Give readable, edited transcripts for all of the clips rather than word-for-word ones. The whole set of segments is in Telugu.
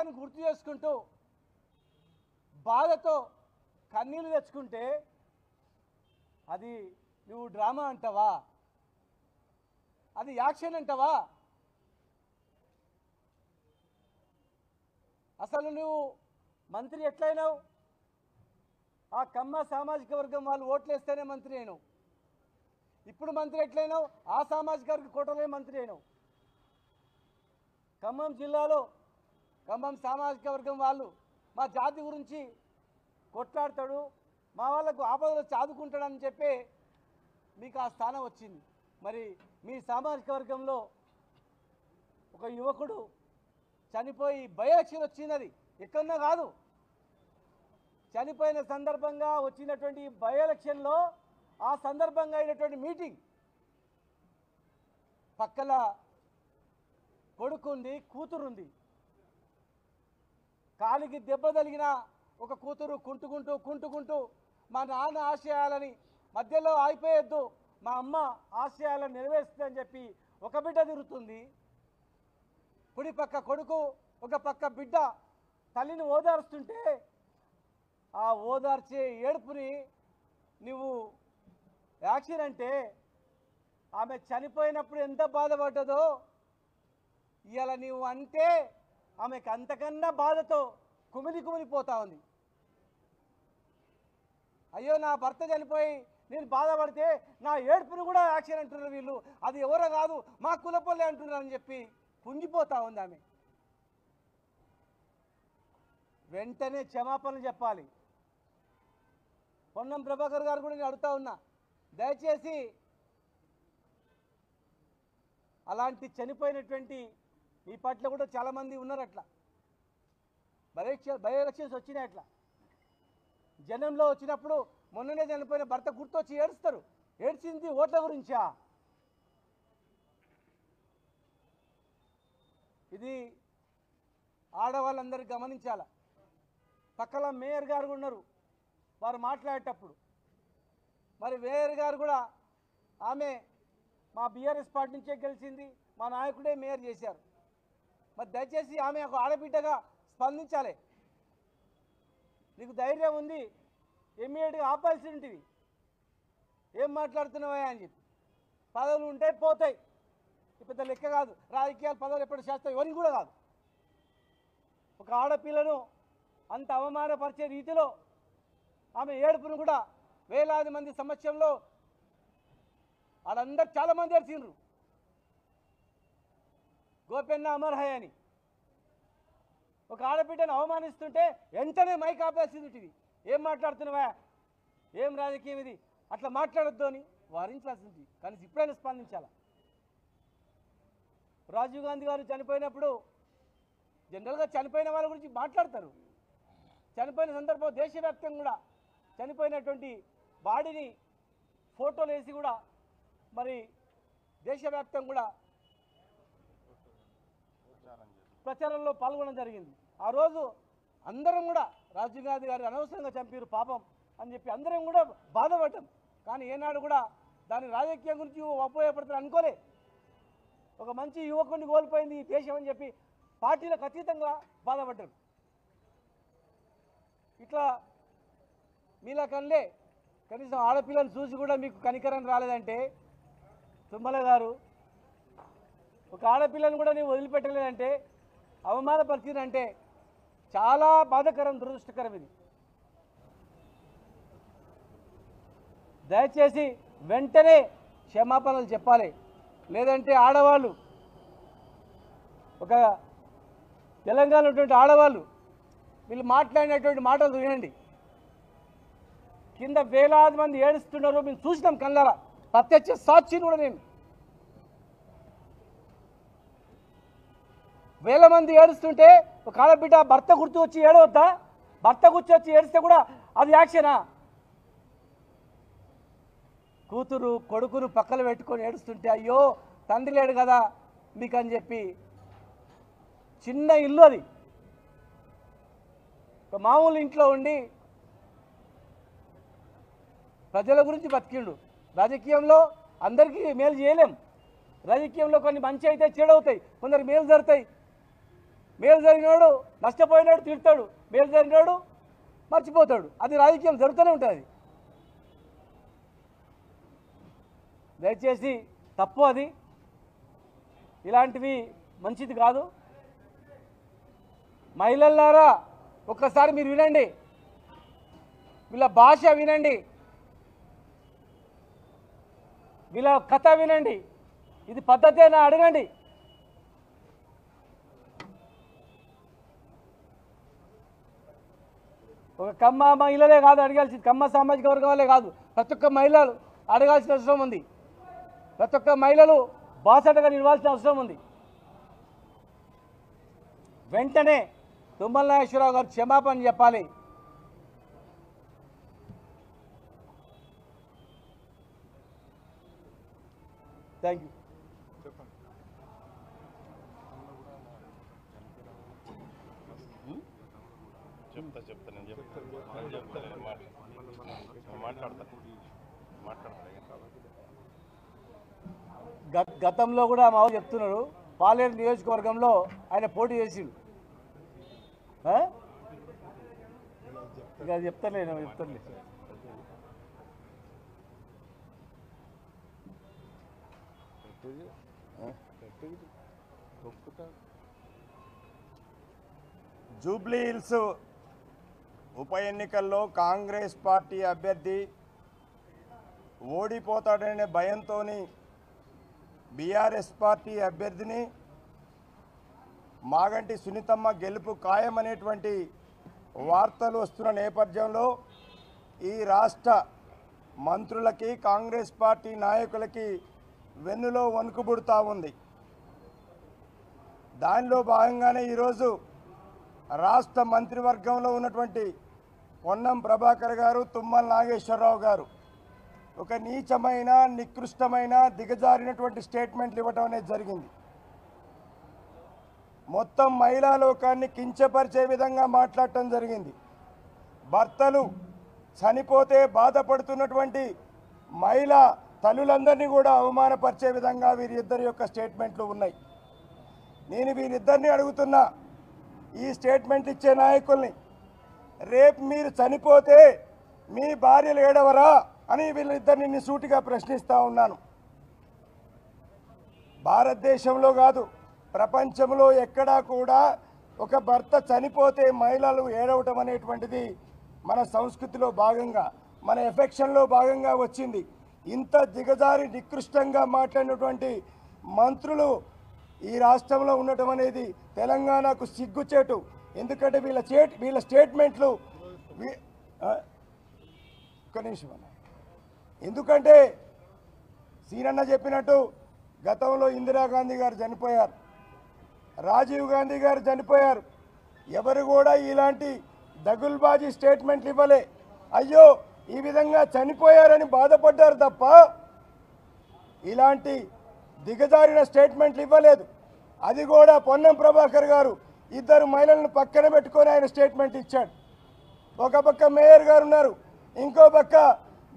గతాన్ని గుర్తు చేసుకుంటూ బాధతో కన్నీళ్లు తెచ్చుకుంటే అది నువ్వు డ్రామా అంటావా? అది యాక్షన్ అంటావా? అసలు నువ్వు మంత్రి ఎట్లయినావు? ఆ కమ్మ సామాజిక వర్గం వాళ్ళు ఓట్లేస్తేనే మంత్రి అయినావు. ఇప్పుడు మంత్రి ఎట్లయినావు? ఆ సామాజిక వర్గ కోటలే మంత్రి అయినావు. ఖమ్మం జిల్లాలో ఖమ్మం సామాజిక వర్గం వాళ్ళు మా జాతి గురించి కొట్లాడతాడు, మా వాళ్ళకు ఆపదలు చాదుకుంటాడని చెప్పి మీకు ఆ స్థానం వచ్చింది. మరి మీ సామాజిక వర్గంలో ఒక యువకుడు చనిపోయి బై ఎలక్షన్ వచ్చినది ఎక్కడన్నా కాదు, చనిపోయిన సందర్భంగా వచ్చినటువంటి బై ఎలక్షన్లో ఆ సందర్భంగా అయినటువంటి మీటింగ్ పక్కల కొడుకుంది, కూతురుంది. కాలికి దెబ్బ తగిలిన ఒక కూతురు కుంటుకుంటూ మా నాన్న ఆశయాలని మధ్యలో ఆగిపోయొద్దు, మా అమ్మ ఆశయాలను నెరవేరుస్తుందని చెప్పి ఒక బిడ్డ తిరుగుతుంది. కుడి పక్క కొడుకు, ఒక పక్క బిడ్డ తల్లిని ఓదార్స్తుంటే ఆ ఓదార్చే ఏడుపుని నువ్వు యాక్షన్ అంటే ఆమె చనిపోయినప్పుడు ఎంత బాధపడ్డదో ఇవాళ నీవు అంటే ఆమెకు అంతకన్నా బాధతో కుమిలిపోతా ఉంది. అయ్యో నా భర్త చనిపోయి నేను బాధపడితే నా ఏడుపుని కూడా యాక్షన్ అంటున్నారు వీళ్ళు, అది ఎవరో కాదు మా కులపల్లె అంటున్నారు అని చెప్పి కుంగిపోతా ఉంది ఆమె. వెంటనే క్షమాపణలు చెప్పాలి. పొన్నం ప్రభాకర్ గారు కూడా నేను అడుగుతా ఉన్నా, దయచేసి అలాంటి చనిపోయినటువంటి మీ పట్ల కూడా చాలామంది ఉన్నారు అట్లా బై ఎలక్షన్స్ వచ్చినాయి. అట్లా జనంలో వచ్చినప్పుడు మొన్ననే చనిపోయిన భర్త గుర్తొచ్చి ఏడుస్తారు. ఏడ్చింది ఓట్ల గురించా? ఇది ఆడవాళ్ళందరూ గమనించాల. పక్కల మేయర్ గారు ఉన్నారు, వారు మాట్లాడేటప్పుడు మరి మేయర్ గారు కూడా ఆమె మా బీఆర్ఎస్ పార్టీ నుంచే గెలిచింది, మా నాయకుడే మేయర్ చేశారు. మరి దయచేసి ఆమె ఒక ఆడబిడ్డగా స్పందించాలి. నీకు ధైర్యం ఉంది ఇమ్మీడియట్గా ఆపాల్సి ఉంటుంది. ఏం మాట్లాడుతున్నావా అని చెప్పి. పదవులు ఉంటే పోతాయి, పెద్ద లెక్క కాదు. రాజకీయాలు పదవులు ఎప్పుడు చేస్తాయి ఎవరికి కూడా కాదు. ఒక ఆడపిల్లను అంత అవమానపరిచే రీతిలో ఆమె ఏడుపును కూడా వేలాది మంది సమక్షంలో వాళ్ళందరూ చాలామంది ఏడ్చిండ్రు. గోపెన్న అమర్హయ అని ఒక ఆడబిడ్డను అవమానిస్తుంటే వెంటనే మైక్ ఆపేసింది. ఏం మాట్లాడుతున్నావా, ఏం రాజకీయం ఇది, అట్లా మాట్లాడొద్దు అని వారించాల్సింది. కానీ ఇప్పుడైనా స్పందించాలా. రాజీవ్ గాంధీ గారు చనిపోయినప్పుడు జనరల్గా చనిపోయిన వాళ్ళ గురించి మాట్లాడతారు. చనిపోయిన సందర్భం దేశవ్యాప్తంగా కూడా చనిపోయినటువంటి బాడీని ఫోటోలు వేసి కూడా మరి దేశవ్యాప్తంగా కూడా ప్రచారంలో పాల్గొనడం జరిగింది. ఆ రోజు అందరం కూడా రాజీవ్ గాంధీ గారు అనవసరంగా చంపారు పాపం అని చెప్పి అందరం కూడా బాధపడ్డాం. కానీ ఏనాడు కూడా దాని రాజకీయం గురించి ఉపయోగపడతారు అనుకోలే. ఒక మంచి యువకుడిని కోల్పోయింది ఈ దేశం అని చెప్పి పార్టీలకు అతీతంగా బాధపడ్డారు. ఇట్లా మీలా కనలే కనీసం ఆడపిల్లని చూసి కూడా మీకు కనికరం రాలేదంటే, తుమ్మల గారు ఒక ఆడపిల్లని కూడా నీవు వదిలిపెట్టలేదంటే, అవమానపరిచినంటే చాలా బాధాకరం, దురదృష్టకరం. ఇది దయచేసి వెంటనే క్షమాపణలు చెప్పాలి. లేదంటే ఆడవాళ్ళు ఒక తెలంగాణలో ఉన్నటువంటి ఆడవాళ్ళు వీళ్ళు మాట్లాడినటువంటి మాటలు వినండి. కింద వేలాది మంది ఏడుస్తున్నారు, మేము చూసినాం కళ్ళారా, ప్రత్యక్ష సాక్షిని కూడా నేను. వేల మంది ఏడుస్తుంటే ఒక ఆడబిడ్డ భర్త గుర్తు వచ్చి ఏడవద్దా? భర్త గుర్తు వచ్చి ఏడిస్తే కూడా అది యాక్షనా? కూతురు కొడుకును పక్కన పెట్టుకొని ఏడుస్తుంటే అయ్యో తండ్రి లేడు కదా మీకు అని చెప్పి, చిన్న ఇల్లు అది, ఒక మామూలు ఇంట్లో ఉండి ప్రజల గురించి బతికిండు. రాజకీయంలో అందరికీ మేలు చేయలేం, రాజకీయంలో కొన్ని మంచి అయితే చెడవుతాయి, కొందరు మేలు జరుగుతాయి. మేలు జరిగినోడు నష్టపోయినాడు తిడతాడు, మేలు జరిగినోడు మర్చిపోతాడు. అది రాజకీయం జరుగుతూనే ఉంటుంది. దయచేసి తప్పు, అది ఇలాంటివి మంచిది కాదు. మహిళలారా ఒక్కసారి మీరు వినండి, వీళ్ళ భాష వినండి, వీళ్ళ కథ వినండి. ఇది పద్ధతేనా అడగండి. ఒక కమ్మ మహిళలే కాదు అడగాల్సింది, కమ్మ సామాజిక వర్గం వాళ్ళే కాదు, ప్రతి ఒక్క మహిళలు అడగాల్సిన అవసరం ఉంది. ప్రతి ఒక్క మహిళలు బాసటగా నిలవాల్సిన అవసరం ఉంది. వెంటనే తుమ్మల నాగేశ్వరరావు గారు క్షమాపణ చెప్పాలి. Thank you. గతంలో కూడా మా వాళ్ళు చెప్తున్నారు, పాలేరు నియోజకవర్గంలో ఆయన పోటీ చేసిండు. ఇక అది చెప్తాను జూబ్లీ హిల్స్ ఉప ఎన్నికల్లో కాంగ్రెస్ పార్టీ అభ్యర్థి ఓడిపోతాడనే భయంతో బీఆర్ఎస్ పార్టీ అభ్యర్థిని మాగంటి సునీతమ్మ గెలుపు ఖాయమనేటువంటి వార్తలు వస్తున్న నేపథ్యంలో ఈ రాష్ట్ర మంత్రులకి కాంగ్రెస్ పార్టీ నాయకులకి వెన్నులో వణుకుబుడుతూ ఉంది. దానిలో భాగంగానే ఈరోజు రాష్ట్ర మంత్రివర్గంలో ఉన్నటువంటి పొన్నం ప్రభాకర్ గారు, తుమ్మల నాగేశ్వరరావు గారు ఒక నీచమైన, నికృష్టమైన, దిగజారినటువంటి స్టేట్మెంట్లు ఇవ్వడం అనేది జరిగింది. మొత్తం మహిళా లోకాన్ని కించపరిచే విధంగా మాట్లాడటం జరిగింది. భర్తలు చనిపోతే బాధపడుతున్నటువంటి మహిళా తల్లులందరినీ కూడా అవమానపరిచే విధంగా వీరిద్దరి యొక్క స్టేట్మెంట్లు ఉన్నాయి. నేను వీరిద్దరిని అడుగుతున్నా, ఈ స్టేట్మెంట్ ఇచ్చే నాయకుల్ని, రేపు మీరు చనిపోతే మీ భార్యలు ఏడవరా అని వీళ్ళిద్దరిని సూటిగా ప్రశ్నిస్తూ ఉన్నాను. భారతదేశంలో కాదు, ప్రపంచంలో ఎక్కడా కూడా ఒక భర్త చనిపోతే మహిళలు ఏడవటం అనేటువంటిది మన సంస్కృతిలో భాగంగా, మన ఎఫెక్షన్లో భాగంగా వచ్చింది. ఇంత దిగజారి నికృష్టంగా మాట్లాడినటువంటి మంత్రులు ఈ రాష్ట్రంలో ఉండటం అనేది తెలంగాణకు సిగ్గుచేటు. ఎందుకంటే వీళ్ళ స్టేట్మెంట్లు ఒక్క నిమిషం అన్న, ఎందుకంటే సీనన్న చెప్పినట్టు గతంలో ఇందిరాగాంధీ గారు చనిపోయారు, రాజీవ్ గాంధీ గారు చనిపోయారు. ఎవరు కూడా ఇలాంటి దగుల్బాజీ స్టేట్మెంట్లు ఇవ్వలే. అయ్యో ఈ విధంగా చనిపోయారని బాధపడ్డారు తప్ప ఇలాంటి దిగజారిన స్టేట్మెంట్లు ఇవ్వలేదు. అది కూడా పొన్నం ప్రభాకర్ గారు ఇద్దరు మహిళలను పక్కన పెట్టుకొని ఆయన స్టేట్మెంట్ ఇచ్చాడు. ఒక పక్క మేయర్ గారు ఉన్నారు, ఇంకో పక్క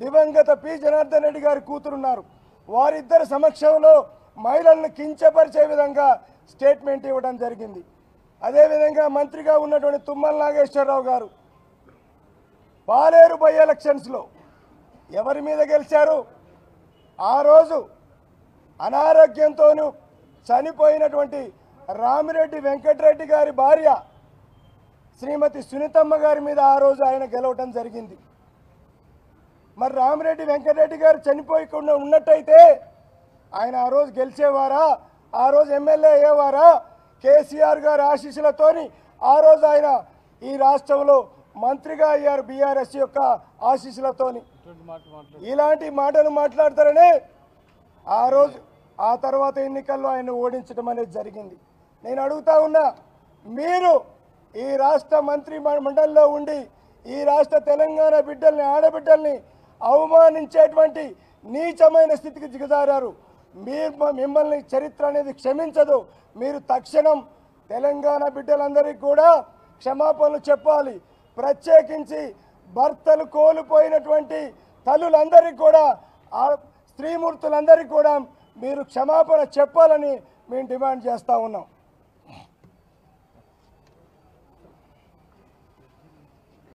దివంగత పి జనార్దన్ రెడ్డి గారి కూతురున్నారు. వారిద్దరి సమక్షంలో మహిళలను కించపరిచే విధంగా స్టేట్మెంట్ ఇవ్వడం జరిగింది. అదేవిధంగా మంత్రిగా ఉన్నటువంటి తుమ్మల నాగేశ్వరరావు గారు పాలేరు బై ఎలక్షన్స్లో ఎవరి మీద గెలిచారు? ఆ రోజు అనారోగ్యంతోనూ చనిపోయినటువంటి రామిరెడ్డి వెంకటరెడ్డి గారి భార్య శ్రీమతి సునీతమ్మ గారి మీద ఆ రోజు ఆయన గెలవటం జరిగింది. మరి రామిరెడ్డి వెంకటరెడ్డి గారు చనిపోయకుండా ఉన్నట్టయితే ఆయన ఆ రోజు గెలిచేవారా? ఆ రోజు ఎమ్మెల్యే అయ్యేవారా? కేసీఆర్ గారి ఆశీస్సులతోని ఆ రోజు ఆయన ఈ రాష్ట్రంలో మంత్రిగా అయ్యారు, బీఆర్ఎస్ యొక్క ఆశీస్సులతోని. ఇలాంటి మాటలు మాట్లాడతారనే ఆ రోజు ఆ తర్వాత ఎన్నికల్లో ఆయన ఓడించడం అనేది జరిగింది. నేను అడుగుతా ఉన్నా, మీరు ఈ రాష్ట్ర మంత్రి మండలిలో ఉండి ఈ రాష్ట్ర తెలంగాణ బిడ్డల్ని, ఆడబిడ్డల్ని అవమానించేటువంటి నీచమైన స్థితికి దిగజారారు. మిమ్మల్ని చరిత్ర అనేది క్షమించదు. మీరు తక్షణం తెలంగాణ బిడ్డలందరికీ కూడా క్షమాపణలు చెప్పాలి. ప్రత్యేకించి భర్తలు కోల్పోయినటువంటి తల్లులందరికీ కూడా, స్త్రీమూర్తులందరికీ కూడా మీరు క్షమాపణ చెప్పాలని మేము డిమాండ్ చేస్తూ ఉన్నాం.